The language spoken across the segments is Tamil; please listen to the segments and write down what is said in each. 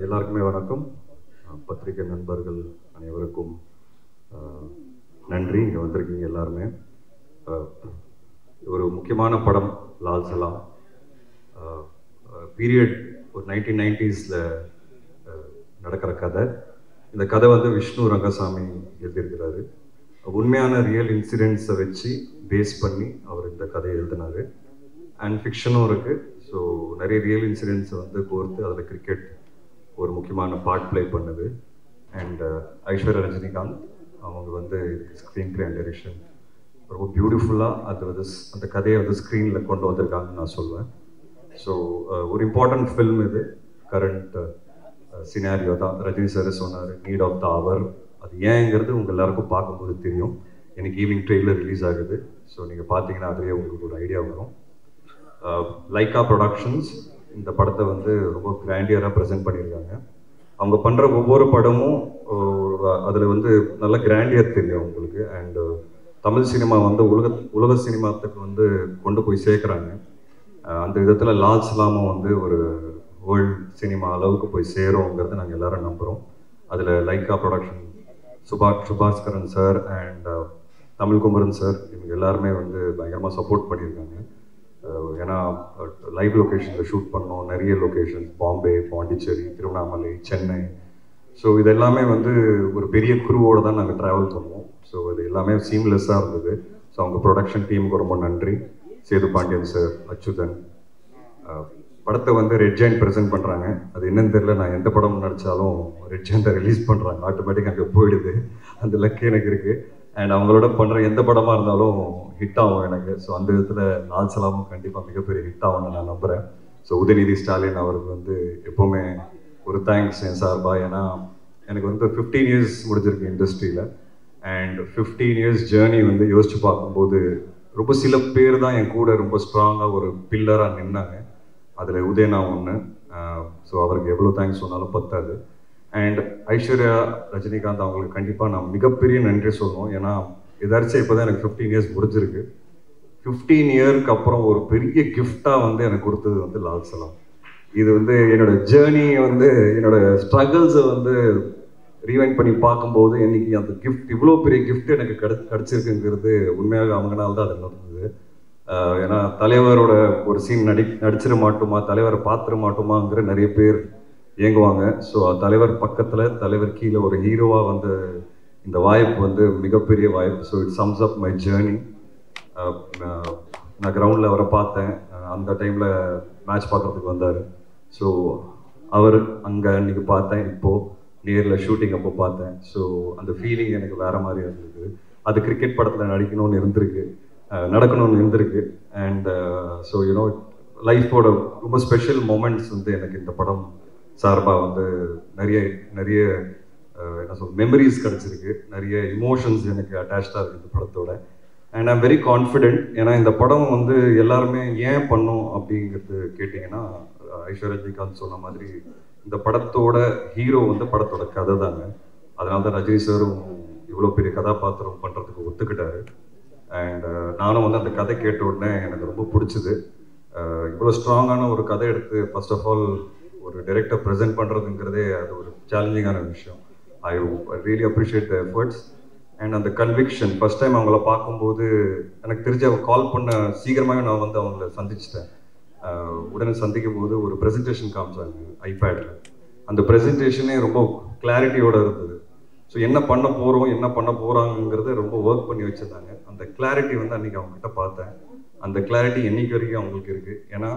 எல்லாருக்குமே வணக்கம். பத்திரிகை நண்பர்கள் அனைவருக்கும் நன்றி. இங்கே வந்திருக்கீங்க எல்லாருமே. ஒரு முக்கியமான படம் லால் சலாம். பீரியட் ஒரு 1990s நடக்கிற கதை. இந்த கதை வந்து விஷ்ணு ரங்கசாமி எழுதியிருக்கிறாரு. உண்மையான ரியல் இன்சிடென்ட்ஸை வச்சு பேஸ் பண்ணி அவர் இந்த கதையை எழுதினார். அண்ட் ஃபிக்ஷனும் இருக்குது. ஸோ நிறைய ரியல் இன்சிடென்ட்ஸை வந்து கோர்த்து அதில் கிரிக்கெட் ஒரு முக்கியமான பார்ட் ப்ளே பண்ணுது. அண்ட் ஐஸ்வர்யா ரஜினிகாந்த் அவங்க வந்து ஸ்க்ரீன் ப்ளே அண்ட் டைரக்ஷன் ரொம்ப பியூட்டிஃபுல்லாக அது வந்து அந்த கதையை வந்து ஸ்க்ரீனில் கொண்டு வந்திருக்காங்கன்னு நான் சொல்வேன். ஸோ ஒரு இம்பார்ட்டண்ட் ஃபில்ம் இது. கரண்ட் சினாரியோ தான். ரஜினி சார் சொன்னார் நீட் ஆஃப் த அவர். அது ஏங்கிறது உங்கள் எல்லாருக்கும் பார்க்கும்போது தெரியும். எனக்கு ஈவினிங் ட்ரெயிலர் ரிலீஸ் ஆகுது. ஸோ நீங்கள் பார்த்தீங்கன்னா அதுலேயே உங்களுக்கு ஒரு ஐடியா வரும். லைக்கா ப்ரொடக்ஷன்ஸ் இந்த படத்தை வந்து ரொம்ப கிராண்டியராக ப்ரெசென்ட் பண்ணியிருக்காங்க. அவங்க பண்ணுற ஒவ்வொரு படமும் அதில் வந்து நல்ல கிராண்டியர் தெரியும் உங்களுக்கு. அண்டு தமிழ் சினிமா வந்து உலக சினிமாத்துக்கு வந்து கொண்டு போய் சேர்க்குறாங்க. அந்த விதத்தில் லால் சலாமும் வந்து ஒரு வேர்ல்டு சினிமா அளவுக்கு போய் சேருங்கிறத நாங்கள் எல்லாரும் நம்புகிறோம். அதில் Lyca production Subaskaran sir and Tamilkumaran sir இவங்க எல்லாருமே வந்து பயங்கரமாக சப்போர்ட் பண்ணியிருக்காங்க. ஏன்னா லைவ் லொக்கேஷனில் ஷூட் பண்ணோம். நிறைய லொக்கேஷன்ஸ் பாம்பே, பாண்டிச்சேரி, திருவண்ணாமலை, சென்னை. ஸோ இது எல்லாமே வந்து ஒரு பெரிய குரூவோடு தான் நாங்கள் ட்ராவல் பண்ணுவோம். ஸோ இது எல்லாமே சீம்லெஸ்ஸாக இருந்தது. ஸோ அவங்க ப்ரொடக்ஷன் டீமுக்கு ரொம்ப நன்றி. சேது பாண்டியன் சார், அச்சுதன். படத்தை வந்து ரெட் ஜெயண்ட் ப்ரெசென்ட் பண்ணுறாங்க. அது என்னன்னு தெரியல. நான் எந்த படம் நடித்தாலும் ரெட் ஜெயண்ட்டை ரிலீஸ் பண்ணுறாங்க. ஆட்டோமேட்டிக்காக அங்கே போயிடுது. அந்த லக்கு எனக்கு இருக்குது. அண்ட் அவங்களோட பண்ணுற எந்த படமாக இருந்தாலும் ஹிட் ஆகும் எனக்கு. ஸோ அந்த விதத்தில் லால் சலாமும் கண்டிப்பாக மிகப்பெரிய ஹிட் ஆகும்னு நான் நம்புகிறேன். ஸோ உதயநிதி ஸ்டாலின் அவருக்கு வந்து எப்போவுமே ஒரு தேங்க்ஸ் என் சார்பாக. ஏன்னா எனக்கு வந்து 15 இயர்ஸ் முடிஞ்சிருக்கு இண்டஸ்ட்ரியில். அண்ட் 15 இயர்ஸ் ஜேர்னி வந்து யோசித்து பார்க்கும்போது ரொம்ப சில பேர் தான் என் கூட ரொம்ப ஸ்ட்ராங்காக ஒரு பில்லராக நின்னாங்க. அதில் உதயனா ஒன்று. ஸோ அவருக்கு எவ்வளோ தேங்க்ஸ் சொன்னாலும் பத்தாது. அண்ட் ஐஸ்வர்யா ரஜினிகாந்த் அவங்களுக்கு கண்டிப்பாக நான் மிகப்பெரிய நன்றி சொல்லணும். ஏன்னா எதாச்சும் இப்போ தான் எனக்கு 15 இயர்ஸ் முடிஞ்சிருக்கு. 15 இயருக்கு அப்புறம் ஒரு பெரிய கிஃப்டாக வந்து எனக்கு கொடுத்தது வந்து லால் சலாம். இது வந்து என்னோட ஜேர்னி வந்து என்னோட ஸ்ட்ரகிள்ஸை வந்து ரீவைண்ட் பண்ணி பார்க்கும்போது இன்னைக்கு அந்த கிஃப்ட் இவ்வளோ பெரிய கிஃப்ட் எனக்கு கிடச்சிருக்குங்கிறது உண்மையாக அவங்கனால தான் அது நடந்தது. ஏன்னா தலைவரோட ஒரு சீன் நடிச்சிட மாட்டோமா, தலைவரை பார்த்துட மாட்டோமாங்கிற நிறைய பேர் இயங்குவாங்க. ஸோ தலைவர் பக்கத்தில் தலைவர் கீழே ஒரு ஹீரோவாக வந்து இந்த வாய்ப்பு வந்து மிகப்பெரிய வாய்ப்பு. So it sums up my journey. நான் கிரவுண்டில் அவரை பார்த்தேன். அந்த டைமில் மேட்ச் பார்க்குறதுக்கு வந்தார். ஸோ அவர் அங்கே அன்றைக்கி பார்த்தேன். இப்போது நேரில் ஷூட்டிங் அப்போ பார்த்தேன். ஸோ அந்த ஃபீலிங் எனக்கு வேறு மாதிரி இருந்தது. அது கிரிக்கெட் படத்தில் நடிக்கணும்னு இருந்திருக்கு, நடக்கணும்னு இருந்திருக்கு. அண்ட் ஸோ யூனோ லைஃபோட ரொம்ப ஸ்பெஷல் மொமெண்ட்ஸ் வந்து எனக்கு இந்த படம் சார்பாக வந்து நிறைய என்ன சொல் மெமரிஸ் கிடச்சிருக்கு. நிறைய இமோஷன்ஸ் எனக்கு அட்டாச்சாக இருக்குது இந்த படத்தோட. And I'm very confident. ஏன்னா இந்த படம் வந்து எல்லாருமே ஏன் பண்ணோம் அப்படிங்கிறது கேட்டிங்கன்னா, ஐஸ்வர்யா ரஜினிகாந்த் சொன்ன மாதிரி இந்த படத்தோட ஹீரோ வந்து படத்தோட கதை தாங்க. அதனால தான் ரஜினி சாரும் இவ்வளோ பெரிய கதாபாத்திரம் பண்ணுறதுக்கு ஒத்துக்கிட்டாரு. அண்ட் நானும் வந்து அந்த கதை கேட்ட உடனே எனக்கு ரொம்ப பிடிச்சிது. இவ்வளோ ஸ்ட்ராங்கான ஒரு கதை எடுத்து ஃபர்ஸ்ட் ஆஃப் ஆல் ஒரு டைரக்டர் ப்ரெசென்ட் பண்ணுறதுங்கிறதே அது ஒரு சேலஞ்சிங்கான விஷயம். I really appreciate the efforts and அந்த கன்விக்ஷன். ஃபர்ஸ்ட் டைம் அவங்கள பார்க்கும்போது எனக்கு தெரிஞ்ச அவங்க கால் பண்ண சீக்கிரமாகவே நான் வந்து அவங்கள சந்திச்சிட்டேன். உடனே சந்திக்கும் போது ஒரு ப்ரெசன்டேஷன் காமிச்சாங்க ஐபேடில். அந்த ப்ரெசன்டேஷனே ரொம்ப கிளாரிட்டியோடு இருந்தது. ஸோ என்ன பண்ண போகிறாங்கிறத ரொம்ப ஒர்க் பண்ணி வச்சுருந்தாங்க. அந்த கிளாரிட்டி வந்து அன்றைக்கி அவங்ககிட்ட பார்த்தேன். அந்த கிளாரிட்டி என்றைக்கு வரைக்கும் அவங்களுக்கு இருக்குது. ஏன்னா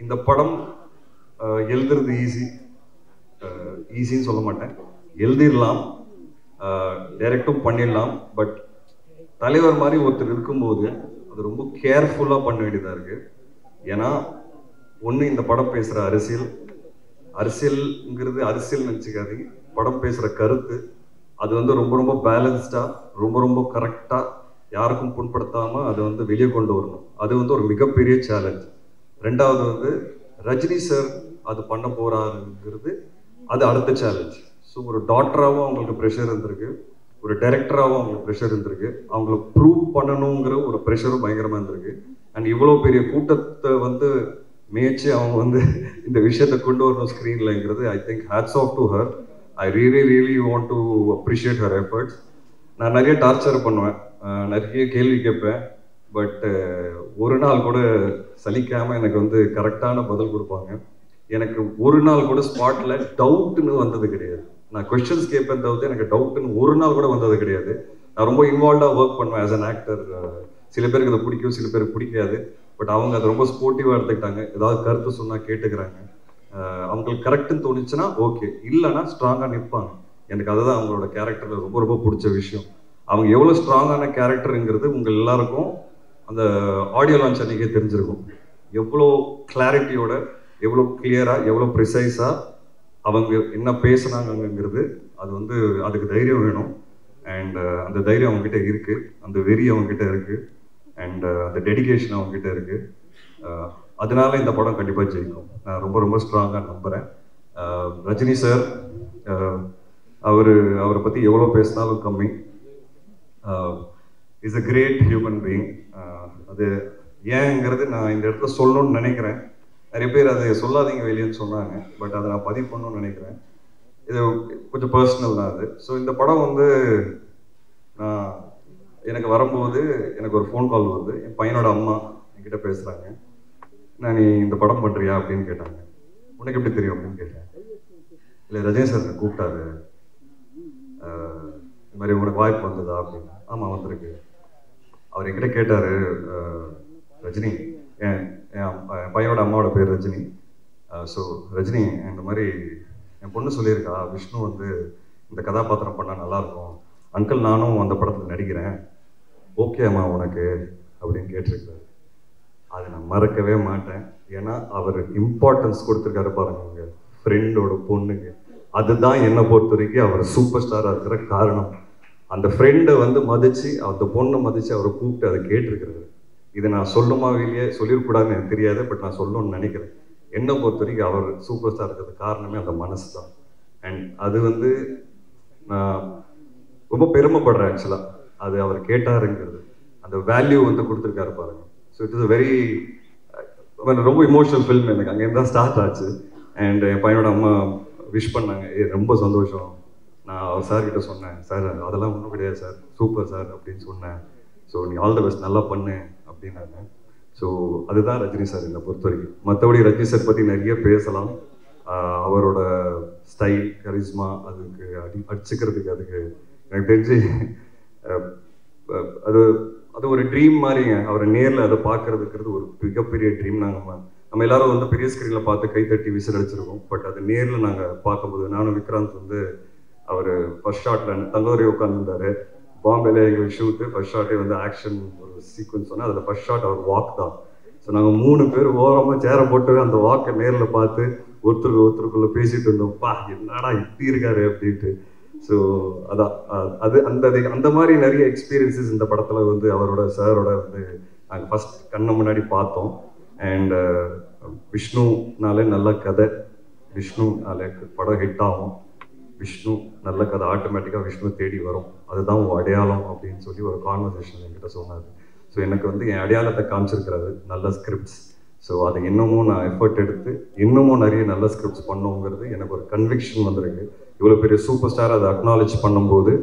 இந்த படம் எழுதுறது ஈஸின்னு சொல்ல மாட்டேன், எழுதிடலாம், டைரக்டும் பண்ணிடலாம். பட் தலைவர் மாதிரி ஒருத்தர் இருக்கும்போது அது ரொம்ப கேர்ஃபுல்லாக பண்ண வேண்டியதாக இருக்குது. ஏன்னா ஒன்று இந்த படம் பேசுகிற அரசியல்ங்கிறது அரசியல் நினச்சிக்காதீங்க. படம் பேசுகிற கருத்து அது வந்து ரொம்ப ரொம்ப பேலன்ஸ்டாக ரொம்ப கரெக்டாக யாருக்கும் புண்படுத்தாமல் அதை வந்து வெளியே கொண்டு வரணும். அது வந்து ஒரு மிகப்பெரிய சேலஞ்ச். ரெண்டாவது வந்து ரஜினி சார் அது பண்ண போகிறாருங்கிறது அது அடுத்த சேலஞ்ச். ஸோ ஒரு டாக்டராகவும் அவங்களுக்கு ப்ரெஷர் இருந்திருக்கு, ஒரு டைரக்டராகவும் அவங்களுக்கு ப்ரெஷர் இருந்திருக்கு, அவங்கள ப்ரூவ் பண்ணணுங்கிற ஒரு ப்ரெஷரும் பயங்கரமாக இருந்திருக்கு. அண்ட் இவ்வளோ பெரிய கூட்டத்தை வந்து முயற்சி அவங்க வந்து இந்த விஷயத்தை கொண்டு வரணும் ஸ்க்ரீன்லங்கிறது I think hats off to her. I really want to appreciate her efforts. நான் நிறைய டார்ச்சர் பண்ணுவேன், நிறைய கேள்வி கேட்பேன். பட் ஒரு நாள் கூட சலிக்காமல் எனக்கு வந்து கரெக்டான பதில் கொடுப்பாங்க. எனக்கு ஒரு நாள் கூட ஸ்பாட்டில் டவுட்டுன்னு வந்தது கிடையாது. நான் கொஸ்டின்ஸ் கேட்பேன் தவிர்த்து எனக்கு டவுட்டுன்னு ஒரு நாள் கூட வந்தது கிடையாது. நான் ரொம்ப இன்வால்வ்டாக ஒர்க் பண்ணுவேன் ஆஸ் அன் ஆக்டர். சில பேருக்கு அதை பிடிக்கும், சில பேருக்கு பிடிக்காது. பட் அவங்க அதை ரொம்ப ஸ்போர்ட்டிவாக எடுத்துக்கிட்டாங்க. ஏதாவது கருத்து சொன்னால் கேட்டுக்கிறாங்க. அவங்களுக்கு கரெக்டுன்னு தோணுச்சுன்னா ஓகே, இல்லைன்னா ஸ்ட்ராங்காக நிற்பாங்க. எனக்கு அதுதான் அவங்களோட கேரக்டரில் ரொம்ப ரொம்ப பிடிச்ச விஷயம். அவங்க எவ்வளோ ஸ்ட்ராங்கான கேரக்டருங்கிறது உங்கள் எல்லாருக்கும் அந்த ஆடியோ லான்ச் அன்றைக்கே தெரிஞ்சிருக்கும். எவ்வளோ கிளாரிட்டியோட, எவ்வளோ கிளியராக, எவ்வளோ ப்ரிசைஸாக அவங்க என்ன பேசுனாங்கங்கிறது. அது வந்து அதுக்கு தைரியம் வேணும். அண்ட் அந்த தைரியம் அவங்ககிட்ட இருக்குது, அந்த வெறி அவங்ககிட்ட இருக்குது, அண்ட் அந்த டெடிகேஷன் அவங்ககிட்ட இருக்குது. அதனால இந்த படம் கண்டிப்பாக ஜெயிக்கும் நான் ரொம்ப ரொம்ப ஸ்ட்ராங்காக நம்புகிறேன். ரஜினி சார், அவரை பற்றி எவ்வளோ பேசினாலும் கம்மி. Is a great human being. அது ஏங்கிறது நான் இந்த இடத்துல சொல்லணும்னு நினைக்கிறேன். நிறைய பேர் அதை சொல்லாதீங்க வெளியேன்னு சொன்னாங்க, பட் அதை நான் பதிவு பண்ணணும்னு நினைக்கிறேன். இது கொஞ்சம் பர்சனல் தான் அது. ஸோ இந்த படம் வந்து நான் எனக்கு வரும்போது எனக்கு ஒரு ஃபோன் கால் வருது. என் பையனோட அம்மா என்கிட்ட பேசுகிறாங்க. நான் நீ இந்த படம் பண்ணுறியா அப்படின்னு கேட்டாங்க. உனக்கு எப்படி தெரியும் அப்படின்னு கேட்டேன். இல்லை ரஜினி சார் கூப்பிட்டாரு, இந்த மாதிரி உனக்கு வாய்ப்பு வந்ததா அப்படின்னு. ஆமாம் வந்திருக்கு. அவர் என்கிட்ட கேட்டார், ரஜினி, என் பையனோட அம்மாவோட பேர் ரஜினி. ஸோ ரஜினி, இந்த மாதிரி என் பொண்ணு சொல்லியிருக்கா விஷ்ணு வந்து இந்த கதாபாத்திரம் பண்ணால் நல்லாயிருக்கும், அங்கிள் நானும் அந்த படத்தில் நடிக்கிறேன், ஓகே அம்மா உனக்கு அப்படின்னு கேட்டிருக்காரு. அதை நான் மறக்கவே மாட்டேன். ஏன்னா அவர் இம்பார்ட்டன்ஸ் கொடுத்துருக்காரு பாருங்க ஃப்ரெண்டோட பொண்ணுங்க. அதுதான் என்னை பொறுத்த வரைக்கும் அவர் சூப்பர் ஸ்டாராக இருக்கிற காரணம். அந்த ஃப்ரெண்டை வந்து மதித்து, அந்த பொண்ணை மதித்து அவரை கூப்பிட்டு அதை கேட்டிருக்கிறாரு. இதை நான் சொல்லுமா வெளியே சொல்லிடக்கூடாதுன்னு எனக்கு தெரியாது, பட் நான் சொல்லணும்னு நினைக்கிறேன். என்னை பொறுத்த வரைக்கும் அவர் சூப்பர் ஸ்டார் இருக்கிறது காரணமே அந்த மனசு தான். அண்ட் அது வந்து நான் ரொம்ப பெருமைப்படுறேன் ஆக்சுவலாக. அது அவர் கேட்டாருங்கிறது, அந்த வேல்யூ வந்து கொடுத்துருக்காரு பாருங்க. So it is a very ரொம்ப இமோஷனல் ஃபில்ம். எனக்கு அங்கேருந்து தான் ஸ்டார்ட் ஆச்சு. அண்ட் என் பையனோட அம்மா விஷ் பண்ணாங்க, ரொம்ப சந்தோஷம். நான் அவர் சார்கிட்ட சொன்னேன், சார் அதெல்லாம் ஒன்றும் கிடையாது சார், சூப்பர் சார் அப்படின்னு சொன்னேன். ஸோ நீ ஆல் த பெஸ்ட், நல்லா பண்ணு அப்படின்னாங்க. ஸோ அதுதான் ரஜினி சார் என்னை பொறுத்த வரைக்கும். மற்றபடி ரஜினி சார் பற்றி நிறைய பேசலாம். அவரோட ஸ்டைல், கரிஸ்மா, அதுக்கு அடிச்சுக்கிறதுக்கு அதுக்கு எனக்கு தெரிஞ்சு அது அது ஒரு ட்ரீம் மாதிரிங்க. அவரை நேரில் அதை பார்க்கறதுங்கிறது ஒரு மிகப்பெரிய ட்ரீம். நம்ம எல்லாரும் வந்து பெரிய ஸ்க்ரீனில் பார்த்து கைத்தட்டி விசில் அடிச்சிருக்கோம். பட் அது நேரில் நாங்கள் பார்க்கும்போது, நானும் விக்ராந்த் வந்து அவர் ஃபர்ஸ்ட் ஷாட்டில் தங்கோரி உட்காந்துருந்தாரு. பாம்பேல எங்களுக்கு ஷூட்டு ஃபர்ஸ்ட் ஷாட்டே வந்து ஆக்ஷன் ஒரு சீக்வன்ஸ் சொன்னால் அதில் ஃபர்ஸ்ட் ஷாட் அவர் வாக் தான். ஸோ நாங்கள் 3 பேர் ஓரமாக சேரை போட்டு அந்த வாக்கை நேரில் பார்த்து ஒருத்தருக்குள்ளே பேசிகிட்டு இருந்தோம். பா என்னடா இப்படி இருக்காரு அப்படின்ட்டு. ஸோ அதான் அது அந்த மாதிரி நிறைய எக்ஸ்பீரியன்ஸஸ் இந்த படத்தில் வந்து அவரோட சாரோட வந்து நாங்கள் ஃபஸ்ட் கண்ணை முன்னாடி பார்த்தோம். அண்ட் விஷ்ணுனாலே நல்ல கதை, விஷ்ணுனாலே படம் ஹிட் ஆகும், விஷ்ணு நல்ல கதை ஆட்டோமேட்டிக்காக விஷ்ணு தேடி வரும், அதுதான் உங்கள் அடையாளம் அப்படின்னு சொல்லி ஒரு கான்வர்சேஷன் என்கிட்ட சொன்னார். ஸோ எனக்கு வந்து என் அடையாளத்தை காமிச்சிருக்கிறாரு நல்ல ஸ்கிரிப்ட்ஸ். ஸோ அதை இன்னமும் நான் எஃபர்ட் எடுத்து இன்னமும் நிறைய நல்ல ஸ்கிரிப்ட்ஸ் பண்ணுங்கிறது எனக்கு ஒரு கன்விக்ஷன் வந்திருக்கு. இவ்வளோ பெரிய சூப்பர் ஸ்டார் அதை அக்னாலேஜ் பண்ணும்போது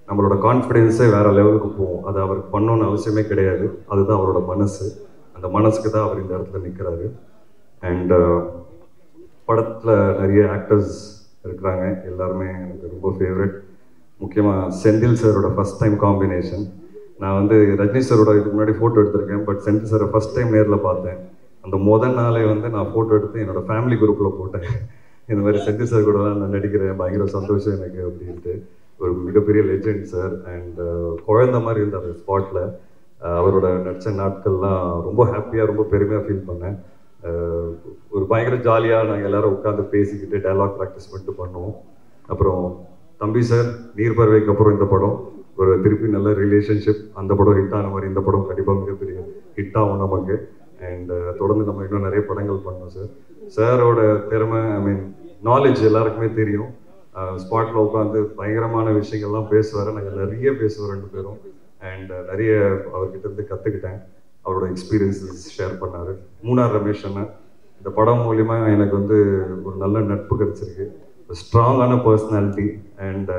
நம்மளோட கான்ஃபிடென்ஸே வேறு லெவலுக்கு போகும். அது அவருக்கு பண்ணணும்னு அவசியமே கிடையாது, அதுதான் அவரோட மனசு. அந்த மனசுக்கு தான் அவர் இந்த இடத்துல நிற்கிறாரு. அண்ட் படத்தில் நிறைய ஆக்டர்ஸ் இருக்கிறாங்க, எல்லாருமே எனக்கு ரொம்ப ஃபேவரட். முக்கியமாக செந்தில் சாரோட ஃபஸ்ட் டைம் காம்பினேஷன். நான் வந்து ரஜினி சாரோட இதுக்கு முன்னாடி ஃபோட்டோ எடுத்திருக்கேன், பட் செந்தில் சாரை ஃபஸ்ட் டைம் நேரில் பார்த்தேன். அந்த முதல் நாளே வந்து நான் ஃபோட்டோ எடுத்து என்னோடய ஃபேமிலி குரூப்பில் போட்டேன். இந்த மாதிரி செந்தில் சார் கூடலாம் நான் நடிக்கிறேன், பயங்கர சந்தோஷம் எனக்கு அப்படின்ட்டு. ஒரு மிகப்பெரிய லெஜெண்ட் சார். அண்ட் குழந்த மாதிரி இருந்தார் ஸ்பாட்டில். அவரோட நடித்த நாட்கள்லாம் ரொம்ப ஹாப்பியாக, ரொம்ப பெருமையாக ஃபீல் பண்ணேன். ஒரு பயங்கர ஜாலியாக நாங்கள் எல்லோரும் உட்காந்து பேசிக்கிட்டு டைலாக் ப்ராக்டிஸ் பண்ணிட்டு பண்ணுவோம். அப்புறம் தம்பி சார் நீர்பறவைக்கு அப்புறம் இந்த படம் ஒரு திருப்பி நல்ல ரிலேஷன்ஷிப். அந்த படம் ஹிட் ஆன மாதிரி இந்த படம் கண்டிப்பாக மிகப்பெரிய ஹிட் ஆகும் நமக்கு. அண்ட் தொடர்ந்து நம்ம இன்னும் நிறைய படங்கள் பண்ணோம் சார். சாரோட திறமை, ஐ மீன் நாலேஜ் எல்லாருக்குமே தெரியும். ஸ்பாட்டில் உட்காந்து பயங்கரமான விஷயங்கள்லாம் பேசுவார், நாங்கள் நிறைய பேசுவோம் 2 பேரும். அண்ட் நிறைய அவர்கிட்ட இருந்து கற்றுக்கிட்டேன். அவரோட எக்ஸ்பீரியன்ஸஸ் ஷேர் பண்ணார். மூணார் ரமேஷ் அண்ணன் இந்த படம் மூலிமா எனக்கு வந்து ஒரு நல்ல நட்பு கிடைச்சிருக்கு, ஸ்ட்ராங்கான பர்சனாலிட்டி. அண்ட்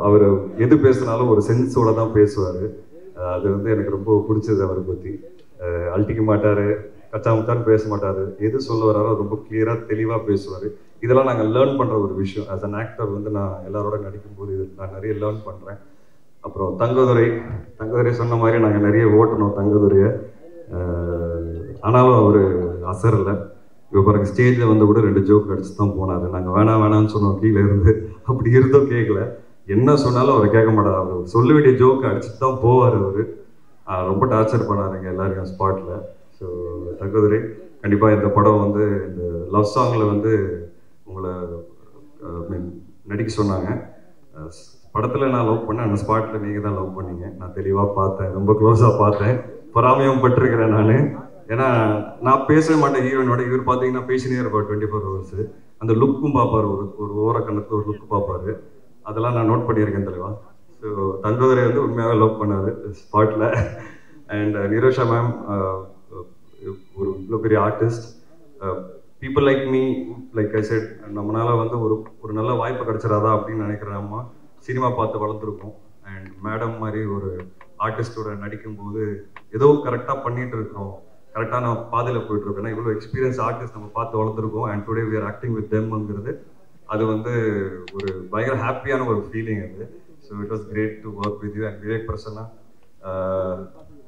அவர் எது பேசினாலும் ஒரு சென்ஸோட தான் பேசுவார். அது வந்து எனக்கு ரொம்ப பிடிச்சது. அவரை பற்றி அழட்டிக்க மாட்டார், கச்சாமுச்சான்னு பேச மாட்டார், எது சொல்ல வராரோ ரொம்ப கிளியராக தெளிவாக பேசுவார். இதெல்லாம் நாங்கள் லேர்ன் பண்ணுற ஒரு விஷயம். ஆஸ் அன் ஆக்டர் வந்து நான் எல்லாரோட நடிக்கும்போது இது நான் நிறைய லேர்ன் பண்ணுறேன். அப்புறம் தங்கதுரை சொன்ன மாதிரி நாங்கள் நிறைய ஓட்டணும் தங்கதுரையை. ஆனாலும் அவர் அசரலை. இப்போ பாருங்கள், ஸ்டேஜில் வந்து கூட 2 ஜோக் அடிச்சு தான் போனார். நாங்கள் வேணாம்னு சொன்னோம் கீழே இருந்து. அப்படி இருந்தோம் கேட்கல. என்ன சொன்னாலும் அவர் கேட்க மாட்டார். அவர் சொல்ல வேண்டிய ஜோக்கு அடிச்சுட்டு தான் போவார். அவர் ரொம்ப டார்ச்சர் பண்ணாருங்க எல்லாருக்கும் ஸ்பாட்டில். ஸோ தங்கதுரை கண்டிப்பாக இந்த படம் வந்து இந்த லவ் சாங்கில் வந்து உங்களை நடிக்க சொன்னாங்க. படத்தில் நான் லவ் பண்ணேன், அந்த ஸ்பாட்டில் நீங்கள் தான் லவ் பண்ணீங்க. நான் தெளிவாக பார்த்தேன், ரொம்ப க்ளோஸாக பார்த்தேன், பொறாமையும் பட்டிருக்கிறேன் நான். ஏன்னா நான் பேசவே மாட்டேன் ஹீரோயினோட. இவர் பார்த்தீங்கன்னா பேசினே இருப்பார் 24 hours. அந்த லுக்கும் பார்ப்பார், ஒரு ஓர கண்ணத்தில் ஒரு லுக்கு பார்ப்பார். அதெல்லாம் நான் நோட் பண்ணியிருக்கேன் தலைவா. ஸோ தங்கதுரை வந்து உண்மையாகவே லவ் பண்ணார் ஸ்பாட்டில். அண்ட் நிரோஷா மேம் ஒரு இவ்வளோ பெரிய artist. People like me, like I set, நம்மளால் வந்து ஒரு நல்ல வாய்ப்பு கிடைச்சிடாதா அப்படின்னு நினைக்கிறேன். அம்மா சினிமா பார்த்து வளர்ந்துருக்கோம். அண்ட் மேடம் மாதிரி ஒரு ஆர்டிஸ்டோட நடிக்கும்போது ஏதோ கரெக்டாக பண்ணிகிட்டு இருக்கிறோம், கரெக்டான பாதையில் போயிட்டு இருக்கோம். ஏன்னா இவ்வளோ எக்ஸ்பீரியன்ஸ் ஆர்டிஸ்ட் நம்ம பார்த்து வளர்ந்துருக்கோம். And today we are acting with தெம்ங்கிறது அது வந்து ஒரு பயங்கர ஹாப்பியான ஒரு ஃபீலிங் அது. So it was great to work with you. And Vivek Prasanna,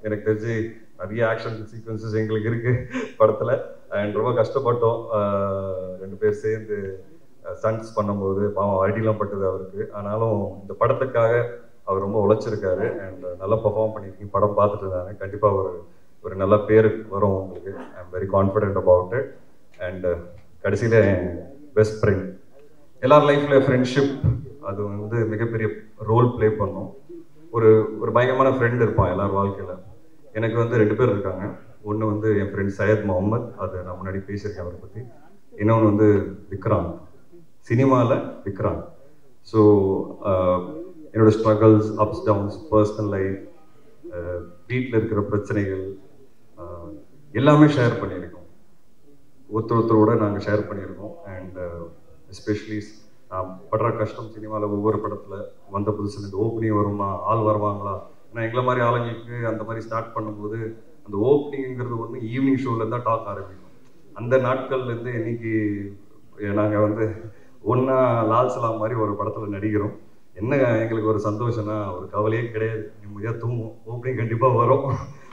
எனக்கு தெரிஞ்சு நிறைய ஆக்ஷன் சீக்வன்சஸ் எங்களுக்கு இருக்குது படத்தில். அண்ட் ரொம்ப கஷ்டப்பட்டோம் 2 பேர் சேர்ந்து ஸ்டண்ட்ஸ் பண்ணும்போது. பாவம் ஐடிலாம் பட்டது அவருக்கு. ஆனாலும் இந்த படத்துக்காக அவர் ரொம்ப உழைச்சிருக்காரு. அண்ட் நல்லா பர்ஃபார்ம் பண்ணியிருக்கீங்க. படம் பார்த்துட்டு இருந்தாங்க. கண்டிப்பாக ஒரு நல்ல பேர் வரும் உங்களுக்கு. I am very confident about it. And கடைசியில் பெஸ்ட் ஃப்ரெண்ட், எல்லார் லைஃப்பில் ஃப்ரெண்ட்ஷிப் அது வந்து மிகப்பெரிய ரோல் ப்ளே பண்ணும். ஒரு பயங்கரமான ஃப்ரெண்ட் இருப்பான் எல்லார் வாழ்க்கையில். எனக்கு வந்து 2 பேர் இருக்காங்க. ஒன்று வந்து என் ஃப்ரெண்ட் சையத் முகமது, அது நான் முன்னாடி பேசியிருக்கேன் அவரை பற்றி. இன்னொன்று வந்து விக்ராந்த், சினிமாவில் விக்ராந்த். ஸோ என்னோட struggles, ups downs, personal life, வீட்டில் இருக்கிற பிரச்சனைகள் எல்லாமே ஷேர் பண்ணியிருக்கோம். ஒருத்தரோட நாங்கள் ஷேர் பண்ணியிருக்கோம். அண்ட் எஸ்பெஷலி நான் படுற கஷ்டம் சினிமாவில் ஒவ்வொரு படத்தில் வந்த புதுசில் இந்த ஓப்பனிங் வருமா, ஆள் வருவாங்களா. ஏன்னா எங்களை மாதிரி ஆளுங்களுக்கு அந்த மாதிரி ஸ்டார்ட் பண்ணும்போது அந்த ஓப்பனிங்கிறது ஒன்று ஈவினிங் ஷோவில் தான் டாக் ஆரம்பிக்கும். அந்த நாட்கள்லேருந்து இன்னைக்கு நாங்கள் வந்து ஒன்றா லால் சலாம் மாதிரி ஒரு படத்தில் நடிக்கிறோம். என்ன எங்களுக்கு ஒரு சந்தோஷம்னா ஒரு கவலையே கிடையாது, நிம்மதியாக தூங்குவோம். ஓப்பனிங் கண்டிப்பாக வரும்.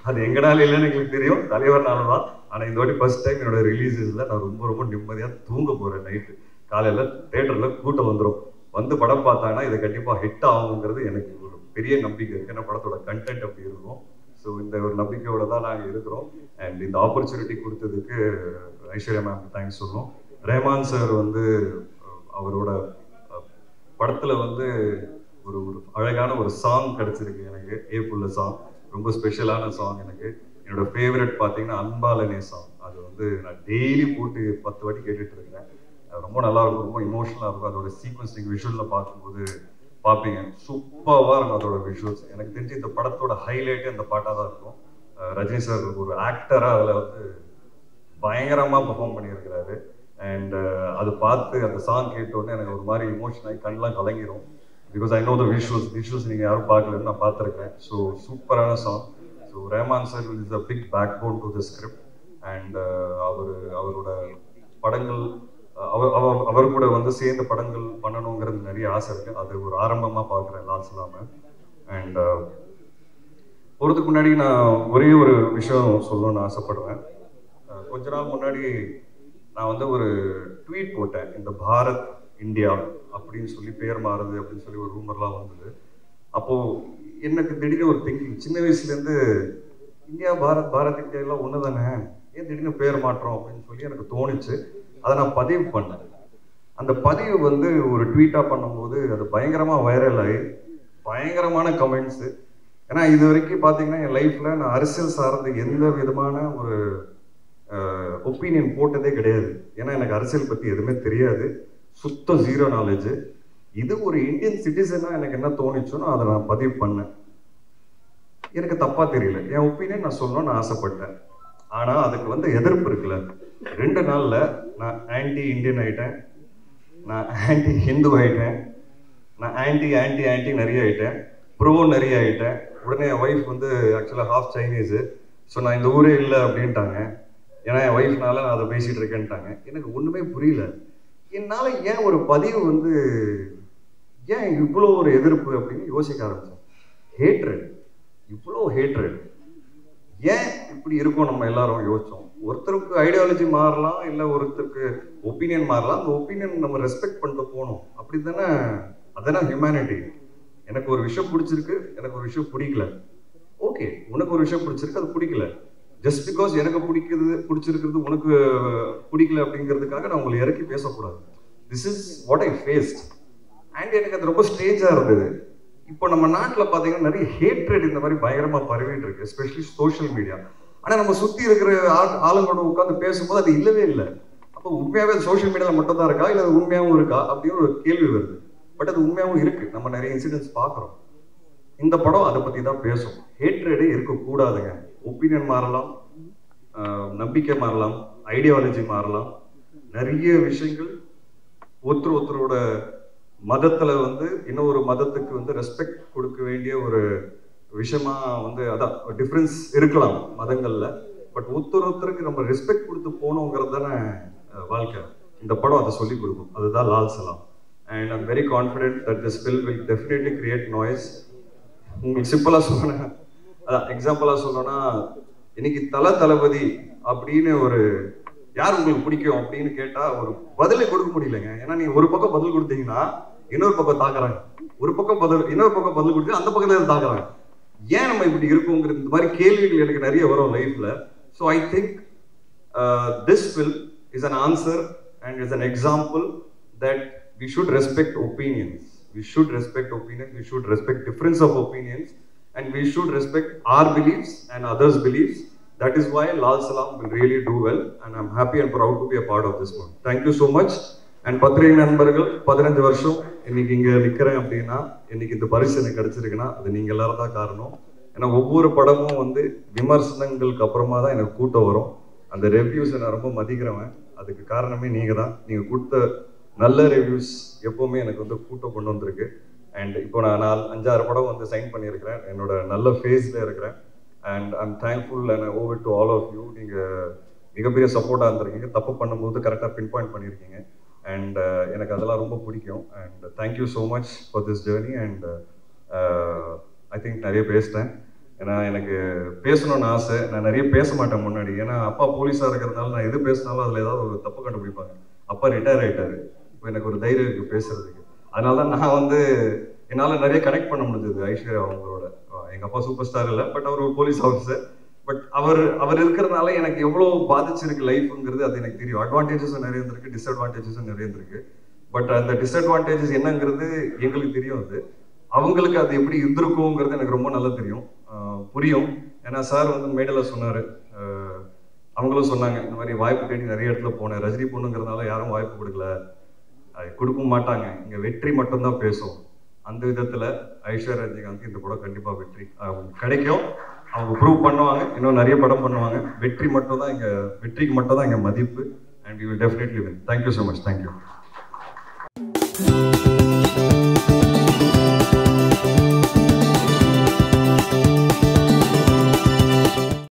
அது எங்கனால இல்லைன்னு எங்களுக்கு தெரியும், தலைவர்னால தான். ஆனால் இந்த வாட்டி ஃபர்ஸ்ட் டைம் என்னோட ரிலீஸஸில் நான் ரொம்ப நிம்மதியாக தூங்க போகிறேன். நைட்டு காலையில் தேட்டரில் கூட்டம் வந்துடும், வந்து படம் பார்த்தாங்கன்னா இது கண்டிப்பாக ஹிட் ஆகுங்கிறது எனக்கு ஒரு பெரிய நம்பிக்கை இருக்குது. ஏன்னா படத்தோட கண்டென்ட் அப்படி இருக்கும். ஸோ இந்த ஒரு நம்பிக்கையோட தான் நாங்கள் இருக்கிறோம். அண்ட் இந்த ஆப்பர்ச்சுனிட்டி கொடுத்ததுக்கு ஐஸ்வர்யா மேம் தேங்க்ஸ் சொல்லணும். ரஹ்மான் சார் வந்து அவரோட படத்தில் வந்து ஒரு அழகான ஒரு சாங் கிடச்சிருக்கு எனக்கு. ஏப்புள்ள சாங் ரொம்ப ஸ்பெஷலான சாங் எனக்கு. என்னோட ஃபேவரட் பார்த்தீங்கன்னா அன்பாலனே சாங். அது வந்து நான் டெய்லி போட்டு 10 வாட்டி கேட்டுட்டு இருக்கிறேன். ரொம்ப நல்லா இருக்கும், ரொம்ப இமோஷனலாக இருக்கும். அதோட சீக்வன்ஸ் நீங்கள் விஷுவலில் பார்க்கும்போது பார்ப்பீங்க, சூப்பராக இருக்கும் அதோட விஷுவல்ஸ். எனக்கு தெரிஞ்சு இந்த படத்தோட ஹைலைட்டே அந்த பாட்டாக தான் இருக்கும். ரஜினி சார் ஒரு ஆக்டராக அதில் வந்து பயங்கரமாக பெர்ஃபார்ம் பண்ணியிருக்கிறாரு. அண்ட் அது பார்த்து அந்த சாங் கேட்டோடனே எனக்கு ஒரு மாதிரி இமோஷன் ஆகி கண்ணெலாம் கலங்கிடும். Because I know the visuals நீங்கள் யாரும் பார்க்கலன்னு நான் பார்த்துருக்கேன். ஸோ சூப்பரான song. So Rahman sir is a big backbone to the script. And அவரோட படங்கள் அவர் கூட வந்து சேர்ந்த படங்கள் பண்ணணுங்கிறது நிறைய ஆசை இருக்குது. அது ஒரு ஆரம்பமாக பார்க்குறேன் லால் சலாம. அண்ட் போகிறதுக்கு முன்னாடி நான் ஒரே ஒரு விஷயம் சொல்லணும்னு ஆசைப்படுறேன். கொஞ்ச நாள் முன்னாடி நான் வந்து ஒரு ட்வீட் போட்டேன், இந்த பாரத் இந்தியா அப்படின்னு சொல்லி பேர் மாறுது அப்படின்னு சொல்லி ஒரு ரூமர்லாம் வந்தது. அப்போது எனக்கு திடீர்னு ஒரு திங்கிங், சின்ன வயசுலேருந்து இந்தியா பாரத் இந்தியா எல்லாம் ஒன்று தானே, ஏன் திடீர்னு பேர் மாற்றோம் அப்படின்னு சொல்லி எனக்கு தோணுச்சு. அதை நான் பதிவு பண்ணேன். அந்த பதிவு வந்து ஒரு ட்வீட்டாக பண்ணும்போது அது பயங்கரமாக வைரல் ஆகி பயங்கரமான கமெண்ட்ஸு. ஏன்னா இது வரைக்கும் பார்த்தீங்கன்னா என் லைஃப்பில் நான் அரசியல் சார்ந்த எந்த விதமான ஒரு ஒப்பீனியன் போட்டதே கிடையாது. ஏன்னா எனக்கு அரசியல் பற்றி எதுவுமே தெரியாது, சுத்தம் ஜீரோ நாலேஜ். இது ஒரு இந்தியன் சிட்டிசனாக எனக்கு என்ன தோணுச்சுன்னு அதை நான் பதிவு பண்ணேன். எனக்கு தப்பாக தெரியல, என் ஒப்பீனியன் நான் சொல்லணும்னு ஆசைப்பட்டேன். ஆனால் அதுக்கு வந்து எதிர்ப்பு இருக்குல்ல, 2 நாளில் நான் ஆன்டி இந்தியன் ஆகிட்டேன், நான் ஆன்டி ஹிந்து ஆகிட்டேன், நான் ஆன்டி ஆன்டி ஆன்டி நிறைய ஆகிட்டேன், ப்ரோ நிறைய ஆகிட்டேன். உடனே என் ஒய்ஃப் வந்து ஆக்சுவலாக ஹாஃப் சைனீஸு. ஸோ நான் இந்த ஊரே இல்லை அப்படின்ட்டாங்க. ஏன்னா என் ஒய்ஃப்னால நான் அதை பேசிகிட்டு இருக்கேன்ட்டாங்க. எனக்கு ஒன்றுமே புரியல. என்னால் ஏன் ஒரு பதிவு வந்து ஏன் இவ்வளோ ஒரு எதிர்ப்பு அப்படின்னு யோசிக்க ஆரம்பித்தேன். ஹேட்ரட், இவ்வளோ ஹேட்ரட் ஏன் இப்படி இருக்கும் நம்ம எல்லாரும் யோசிச்சோம். ஒருத்தருக்கு ஐடியாலஜி மாறலாம், இல்லை ஒருத்தருக்கு ஒப்பீனியன் மாறலாம். அந்த ஒப்பீனியன் நம்ம ரெஸ்பெக்ட் பண்ணிட்டு போகணும். அப்படி தானே, அதுதான் ஹியூமனிட்டி. எனக்கு ஒரு விஷயம் பிடிச்சிருக்கு, எனக்கு ஒரு விஷயம் பிடிக்கல. ஓகே, உனக்கு ஒரு விஷயம் பிடிச்சிருக்கு, அது பிடிக்கல. ஜஸ்ட் பிகாஸ் எனக்கு பிடிச்சிருக்கிறது உனக்கு பிடிக்கல அப்படிங்கிறதுக்காக நான் உங்களை இறக்கி பேசக்கூடாது. This is what I faced. And எனக்கு அது ரொம்ப ஸ்ட்ரேஞ்சாக இருந்தது. இப்போ நம்ம நாட்டில் பார்த்தீங்கன்னா நிறைய ஹேட்ரட் இந்த மாதிரி பயங்கரமாக பரவிட்டு இருக்கு, எஸ்பெஷலி சோஷியல் மீடியா. ஆனால் நம்ம சுற்றி இருக்கிற ஆளுங்களோட உட்காந்து பேசும்போது அது இல்லவே இல்லை. அப்போ உண்மையாகவே சோஷியல் மீடியாவில் மட்டும் தான் இருக்கா, இல்லை அது உண்மையாகவும் இருக்கா அப்படின்னு ஒரு கேள்வி வருது. பட் அது உண்மையாகவும் இருக்கு. நம்ம நிறைய இன்சிடென்ட்ஸ் பார்க்குறோம். இந்த படம் அதை பற்றி தான் பேசும். ஹேட்ரடே இருக்கக்கூடாதுங்க. ஒப்பீனியன் மாறலாம், நம்பிக்கை மாறலாம், ஐடியாலஜி மாறலாம், நிறைய விஷயங்கள். ஒருத்தரோட மதத்துல வந்து இன்னொரு மதத்துக்கு வந்து ரெஸ்பெக்ட் கொடுக்க வேண்டிய ஒரு விஷயமா வந்து அதான் டிஃப்ரென்ஸ் இருக்கலாம் மதங்கள்ல. பட் ஒருத்தருக்கு நம்ம ரெஸ்பெக்ட் கொடுத்து போகணுங்கிறது தானே வாழ்க்கை. இந்த படம் அதை சொல்லி கொடுக்கும். அதுதான் Lal Salaam. And I'm very confident that this film will definitely create noise. உங்களுக்கு சிம்பிளா சொல்லணும், அதான் எக்ஸாம்பிளா சொல்லணும்னா, இன்னைக்கு தளபதி அப்படின்னு ஒரு யார் உங்களுக்கு பிடிக்கும் அப்படின்னு கேட்டா ஒரு பதிலை கொடுக்க முடியலங்க. ஏன்னா நீங்க ஒரு பக்கம் பதில் கொடுத்தீங்கன்னா இன்னொரு பக்கம் தாக்குறாங்க, ஒரு பக்கம் இன்னொரு பக்கம் பதில் கொடுத்து அந்த பக்கத்துல தாக்குறாங்க. ஏன் நம்ம இப்படி இருக்குங்கிறது இந்த மாதிரி கேள்விகள் எனக்கு நிறைய வரும் லைஃப்ல. So I think this film is an answer and is an example that we should respect opinions. We should respect opinions. We should respect difference of opinions, and we should respect our beliefs and others' beliefs. That is why Lal Salam will really do well, and I'm happy and proud to be a part of this one. Thank you so much. And பத்திரிகை நண்பர்கள், 15 வருஷம் இன்னைக்கு இங்க நிக்கிறேன் அப்படின்னா, இன்னைக்கு இந்த பரிசு எனக்கு கிடைச்சிருக்குன்னா அது நீங்க எல்லாரும் தான் காரணம். ஏன்னா ஒவ்வொரு படமும் வந்து விமர்சனங்களுக்கு அப்புறமா தான் எனக்கு கூட்டம் வரும். அந்த ரிவ்யூஸை நான் ரொம்ப மதிக்கிறவன். அதுக்கு காரணமே நீங்க தான். நீங்க கொடுத்த நல்ல ரிவ்யூஸ் எப்போவுமே எனக்கு வந்து கூட்டம் கொண்டு வந்திருக்கு. அண்ட் இப்போ நான் 5-6 படம் வந்து சைன் பண்ணியிருக்கிறேன். என்னோட நல்ல ஃபேஸில் இருக்கிறேன். And I'm thankful and owe to all of you. நீங்கள் மிகப்பெரிய சப்போர்ட்டாக இருந்திருக்கீங்க. தப்பு பண்ணும்போது கரெக்டாக பின் பாயிண்ட் பண்ணியிருக்கீங்க. அண்ட் எனக்கு அதெல்லாம் ரொம்ப பிடிக்கும். And thank you so much for this journey. And I think நிறைய பேசிட்டேன். ஏன்னா எனக்கு பேசணும்னு ஆசை. நான் நிறைய பேச மாட்டேன் முன்னாடி. ஏன்னா அப்பா போலீஸாக இருக்கிறதுனால நான் எது பேசினாலும் அதில் ஏதாவது ஒரு தப்பு கண்டுபிடிப்பாங்க. அப்பா ரிட்டையர் ஆகிட்டாரு. இப்போ எனக்கு ஒரு தைரியம் இருக்குது பேசுறதுக்கு. அதனால தான் நான் வந்து என்னால் நிறைய கனெக்ட் பண்ண முடிஞ்சது ஐஸ்வர்யா அவங்களோட. எங்கள் அப்பா சூப்பர் ஸ்டார் இல்லை, பட் அவர் ஒரு போலீஸ் ஆஃபீஸர். பட் அவர் இருக்கிறதுனால எனக்கு எவ்வளோ பாதிச்சிருக்கு லைஃப்ங்கிறது அது எனக்கு தெரியும். அட்வான்டேஜஸும் நிறைய இருந்திருக்கு, டிஸ்அட்வான்டேஜஸும் நிறைய இருந்திருக்கு. பட் அந்த டிஸ்அட்வான்டேஜஸ் என்னங்கிறது எங்களுக்கு தெரியும். அது அவங்களுக்கு அது எப்படி இருந்திருக்குங்கிறது எனக்கு ரொம்ப நல்லா தெரியும், புரியும். ஏன்னா சார் வந்து மேடையில் சொன்னார், அவங்களும் சொன்னாங்க இந்த மாதிரி வாய்ப்பு தேடி நிறைய இடத்துல போனேன். ரஜினி பொண்ணுங்கிறதுனால யாரும் வாய்ப்பு கொடுக்கல, கொடுக்க மாட்டாங்க, இங்கே வெற்றி மட்டும்தான் பேசும். அந்த விதத்தில் ஐஸ்வர்யா ரஜினிகாந்த் இந்த படம் கண்டிப்பாக வெற்றி கிடைக்கும். அவங்க ப்ரூவ் பண்ணுவாங்க, இன்னும் நிறைய படம் பண்ணுவாங்க. வெற்றிக்கு மட்டும் தான் இங்கே மதிப்பு. And you will definitely win. Thank you so much. Thank you.